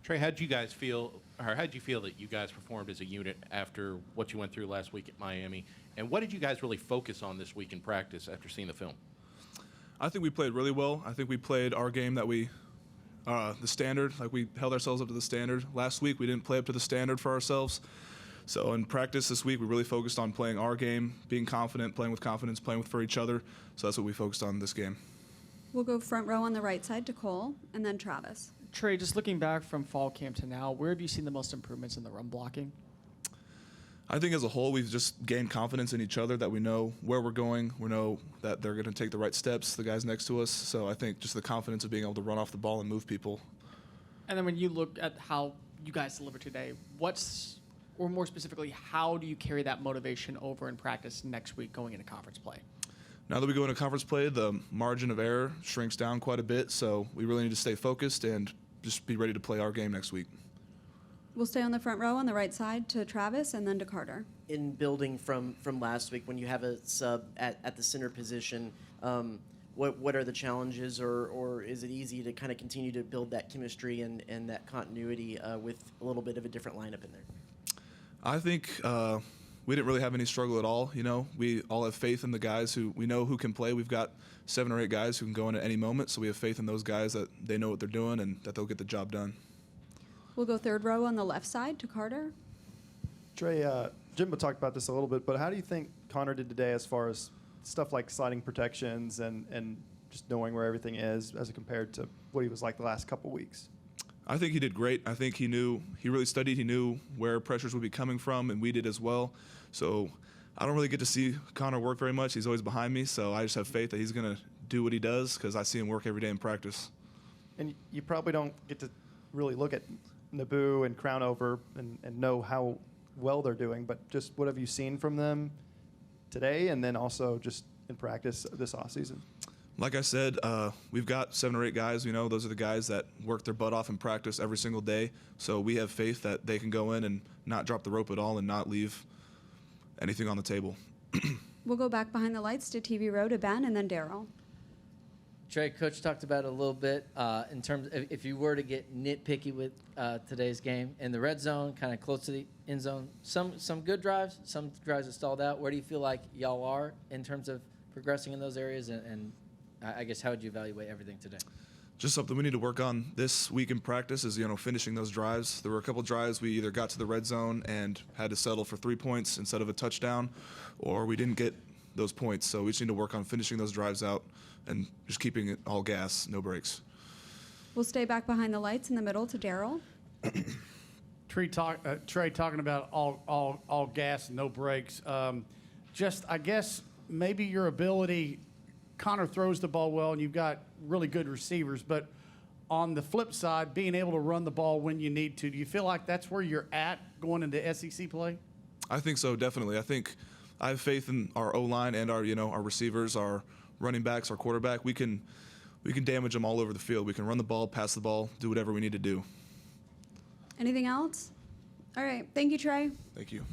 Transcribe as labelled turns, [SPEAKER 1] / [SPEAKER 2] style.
[SPEAKER 1] Trey, how'd you guys feel, or how'd you feel that you guys performed as a unit after what you went through last week at Miami? And what did you guys really focus on this week in practice after seeing the film?
[SPEAKER 2] I think we played really well. I think we played our game that the standard, like we held ourselves up to the standard. Last week, we didn't play up to the standard for ourselves. So in practice this week, we really focused on playing our game, being confident, playing with confidence, playing for each other. So that's what we focused on this game.
[SPEAKER 3] We'll go front row on the right side to Cole, and then Travis.
[SPEAKER 4] Trey, just looking back from fall camp to now, where have you seen the most improvements in the run blocking?
[SPEAKER 2] I think as a whole, we've just gained confidence in each other, that we know where we're going. We know that they're going to take the right steps, the guys next to us. So I think just the confidence of being able to run off the ball and move people.
[SPEAKER 4] And then when you look at how you guys delivered today, or more specifically, how do you carry that motivation over in practice next week going into conference play?
[SPEAKER 2] Now that we go into conference play, the margin of error shrinks down quite a bit, so we really need to stay focused and just be ready to play our game next week.
[SPEAKER 3] We'll stay on the front row on the right side to Travis and then to Carter.
[SPEAKER 5] In building from last week, when you have a sub at the center position, what are the challenges, or is it easy to kind of continue to build that chemistry and that continuity with a little bit of a different lineup in there?
[SPEAKER 2] I think we didn't really have any struggle at all. You know, we all have faith in the guys who we know who can play. We've got 7 or 8 guys who can go in at any moment, so we have faith in those guys that they know what they're doing and that they'll get the job done.
[SPEAKER 3] We'll go third row on the left side to Carter.
[SPEAKER 6] Trey, Jimbo talked about this a little bit, but how do you think Connor did today as far as stuff like sliding protections and just knowing where everything is as compared to what he was like the last couple weeks?
[SPEAKER 2] I think he did great. I think he really studied. He knew where pressures would be coming from, and we did as well. So I don't really get to see Connor work very much. He's always behind me, so I just have faith that he's going to do what he does because I see him work every day in practice.
[SPEAKER 6] And you probably don't get to really look at Naboo and Crownover and know how well they're doing, but just what have you seen from them today and then also just in practice this offseason?
[SPEAKER 2] Like I said, we've got 7 or 8 guys. You know, those are the guys that work their butt off in practice every single day. So we have faith that they can go in and not drop the rope at all and not leave anything on the table.
[SPEAKER 3] We'll go back behind the lights to TV row to Ben and then Daryl.
[SPEAKER 7] Trey, Coach talked about it a little bit in terms of if you were to get nitpicky with today's game in the red zone, kind of close to the end zone. Some good drives, some drives that stalled out. Where do you feel like y'all are in terms of progressing in those areas, and I guess how would you evaluate everything today?
[SPEAKER 2] Just something we need to work on this week in practice is, finishing those drives. There were a couple drives we either got to the red zone and had to settle for 3 points instead of a touchdown, or we didn't get those points. So we just need to work on finishing those drives out and just keeping it all gas, no breaks.
[SPEAKER 3] We'll stay back behind the lights in the middle to Daryl.
[SPEAKER 8] Trey talking about all gas and no brakes. I guess maybe your ability. Connor throws the ball well, and you've got really good receivers. But on the flip side, being able to run the ball when you need to, do you feel like that's where you're at going into SEC play?
[SPEAKER 2] I think so, definitely. I have faith in our O-line and our receivers, our running backs, our quarterback. We can damage them all over the field. We can run the ball, pass the ball, do whatever we need to do.
[SPEAKER 3] Anything else? All right. Thank you, Trey.
[SPEAKER 2] Thank you.